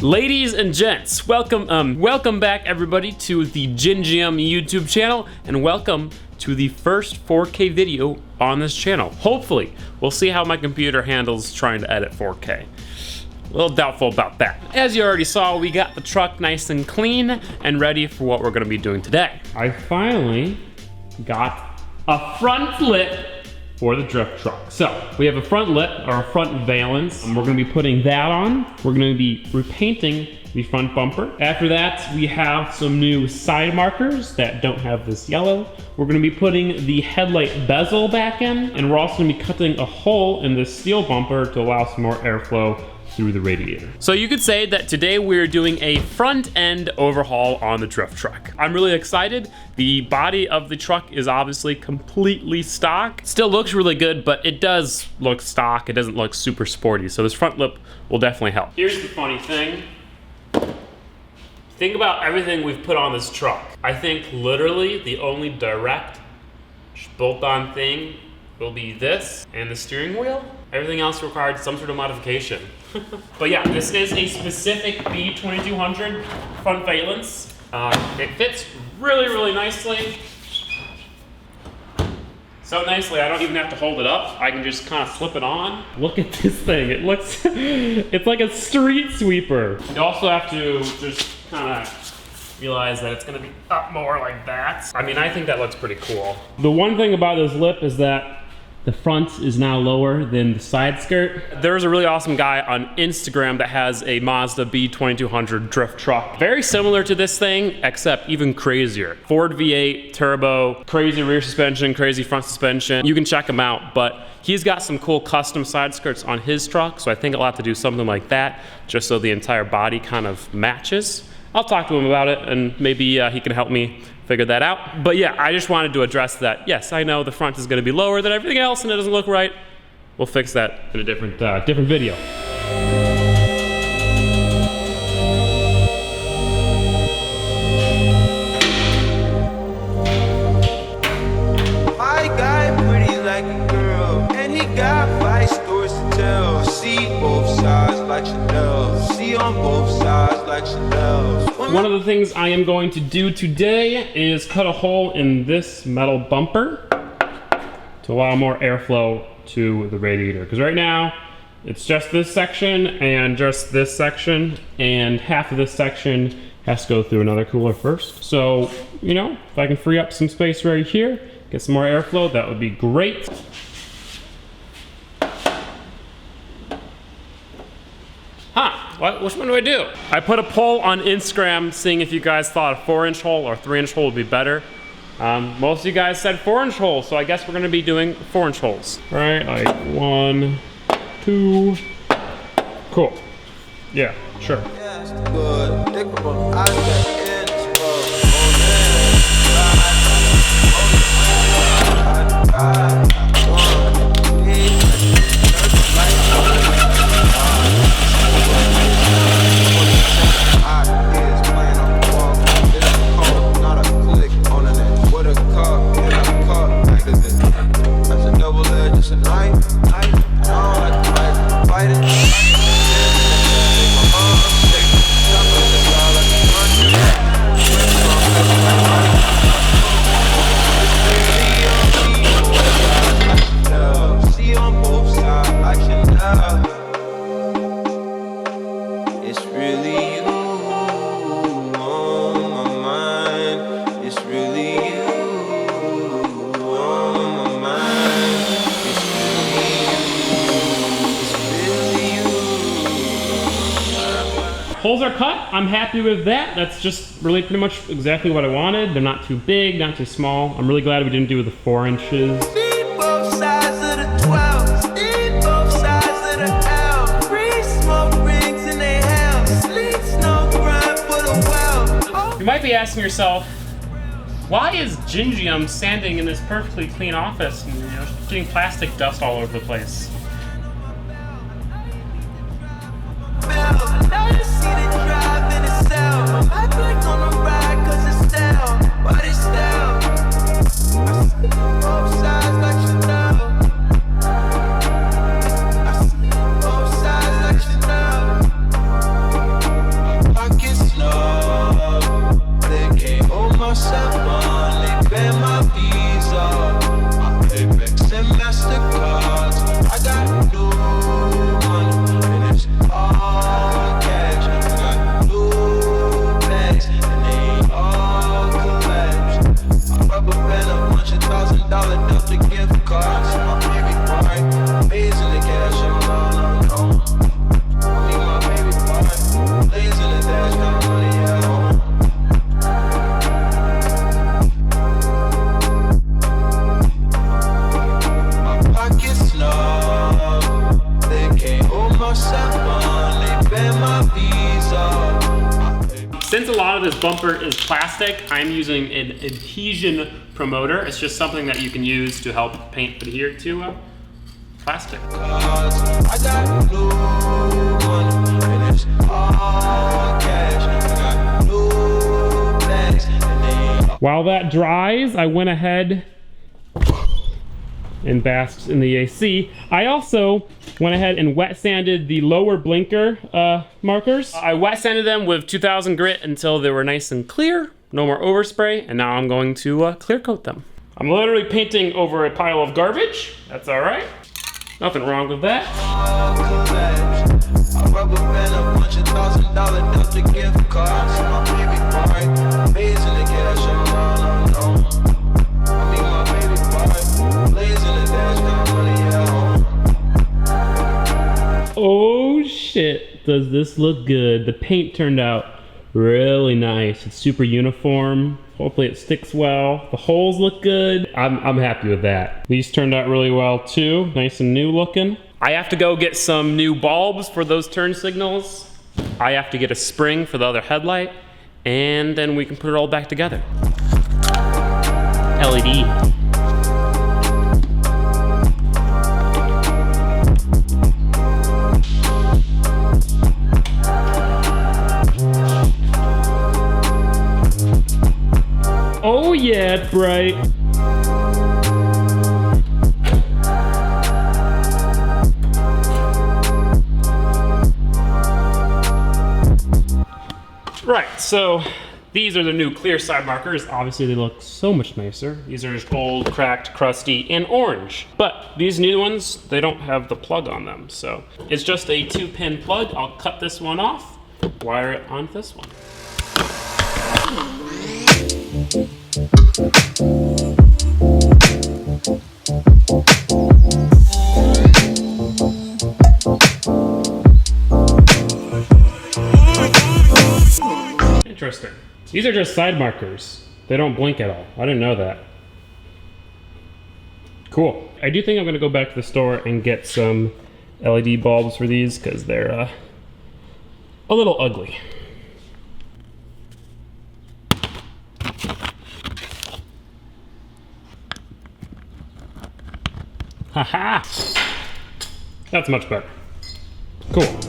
Ladies and gents, welcome back everybody to the Gingium YouTube channel, and welcome to the first 4K video on this channel. Hopefully, we'll see how my computer handles trying to edit 4K. A little doubtful about that. As you already saw, we got the truck nice and clean and ready for what we're gonna be doing today. I finally got a front lip for the drift truck. So we have a front lip, or a front valance, and we're gonna be putting that on. We're gonna be repainting the front bumper. After that, we have some new side markers that don't have this yellow. We're gonna be putting the headlight bezel back in, and we're also gonna be cutting a hole in this steel bumper to allow some more airflow through the radiator. So you could say that today we're doing a front end overhaul on the drift truck. I'm really excited. The body of the truck is obviously completely stock. Still looks really good, but it does look stock. It doesn't look super sporty. So this front lip will definitely help. Here's the funny thing. Think about everything we've put on this truck. I think literally the only direct bolt-on thing will be this and the steering wheel. Everything else required some sort of modification. But yeah, this is a specific B2200 front valance. It fits really, really nicely. So nicely, I don't even have to hold it up. I can just kind of slip it on. Look at this thing. It looks, it's like a street sweeper. You also have to just kind of realize that it's gonna be up more like that. I mean, I think that looks pretty cool. The one thing about this lip is that the front is now lower than the side skirt. There's a really awesome guy on Instagram that has a Mazda B2200 drift truck. Very similar to this thing, except even crazier. Ford V8, turbo, crazy rear suspension, crazy front suspension. You can check him out, but he's got some cool custom side skirts on his truck, so I think I'll have to do something like that, just so the entire body kind of matches. I'll talk to him about it, and maybe he can help me figure that out. But yeah, I just wanted to address that. Yes, I know the front is gonna be lower than everything else and it doesn't look right. We'll fix that in a different video. My guy pretty like a girl, and he got 5 stories to tell. See both sides like Chanel. See on both sides like Chanel. One of the things I am going to do today is cut a hole in this metal bumper to allow more airflow to the radiator. Because right now, it's just this section and just this section, and half of this section has to go through another cooler first. So, you know, if I can free up some space right here, get some more airflow, that would be great. Which one do I do? I put a poll on Instagram seeing if you guys thought a 4-inch hole or 3-inch hole would be better. Most of you guys said 4-inch hole, so I guess we're gonna be doing 4-inch holes. All right, like 1, 2, cool. Yeah, sure. Holes are cut. I'm happy with that. That's just really pretty much exactly what I wanted. They're not too big, not too small. I'm really glad we didn't do the 4 inches. Both sides of the 12, both sides of the L. 3 smoke rings in their house. Sleep, snow, grind for the well. You might be asking yourself, why is Gingium standing in this perfectly clean office and, you know, getting plastic dust all over the place? I click on the ride 'cause it's down, but it's down. Both sides like Chanel. Since a lot of this bumper is plastic, I'm using an adhesion promoter. It's just something that you can use to help paint adhere to plastic. I got blue money, and it's all cash. I got blue bags, and they While that dries, I went ahead and basked in the AC. I also went ahead and wet sanded the lower blinker markers. I wet sanded them with 2000 grit until they were nice and clear, no more overspray, and now I'm going to clear coat them. I'm literally painting over a pile of garbage. That's all right. Nothing wrong with that. all collabs. I rubber band a bunch of $1,000 Delta gift cards. My baby boy, blazing the cash on all I know. I mean my baby boy, blazing the dash, got money at home. Oh shit, does this look good? The paint turned out really nice. It's super uniform. Hopefully it sticks well. The holes look good. I'm happy with that. These turned out really well too. Nice and new looking. I have to go get some new bulbs for those turn signals. I have to get a spring for the other headlight. And then we can put it all back together. LED. Oh yeah, it's bright. Right, so these are the new clear side markers. Obviously they look so much nicer. These are just old, cracked, crusty, and orange. But these new ones, they don't have the plug on them. So it's just a 2-pin plug. I'll cut this one off, wire it onto this one. Interesting. These are just side markers. They don't blink at all. I didn't know that. Cool. I do think I'm gonna go back to the store and get some LED bulbs for these because they're a little ugly. Haha! That's much better. Cool.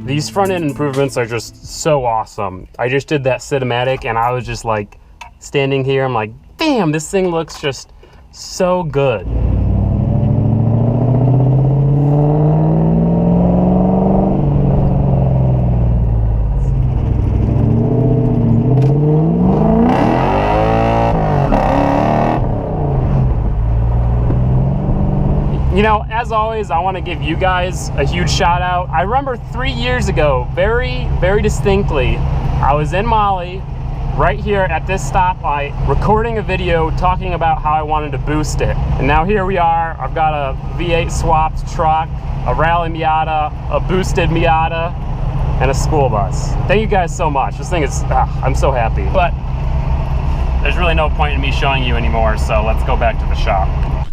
These front end improvements are just so awesome. I just did that cinematic and I was just like standing here, I'm like, damn, this thing looks just so good. You know, as always, I want to give you guys a huge shout out. I remember 3 years ago, very, very distinctly, I was in Mali right here at this stoplight recording a video talking about how I wanted to boost it. And now here we are. I've got a V8 swapped truck, a rally Miata, a boosted Miata, and a school bus. Thank you guys so much. This thing is, I'm so happy. But there's really no point in me showing you anymore, so let's go back to the shop.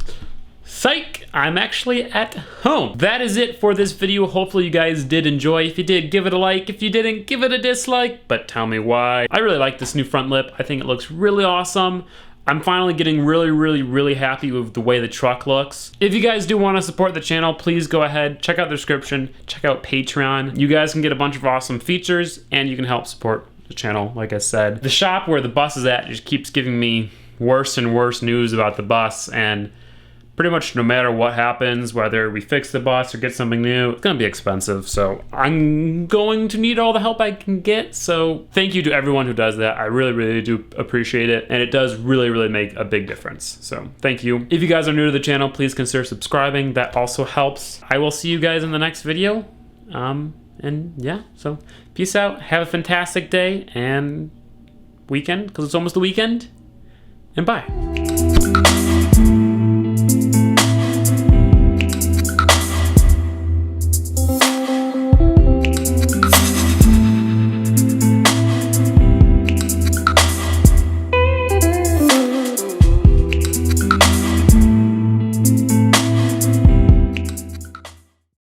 Psych! I'm actually at home. That is it for this video. Hopefully you guys did enjoy. If you did, give it a like. If you didn't, give it a dislike, but tell me why. I really like this new front lip. I think it looks really awesome. I'm finally getting really happy with the way the truck looks. If you guys do want to support the channel, please go ahead, check out the description, check out Patreon. You guys can get a bunch of awesome features and you can help support the channel, like I said. The shop where the bus is at just keeps giving me worse and worse news about the bus, and pretty much no matter what happens, whether we fix the bus or get something new, it's gonna be expensive. So I'm going to need all the help I can get. So thank you to everyone who does that. I really do appreciate it. And it does really make a big difference. So thank you. If you guys are new to the channel, please consider subscribing. That also helps. I will see you guys in the next video. And yeah, so peace out. Have a fantastic day and weekend, because it's almost the weekend. And bye.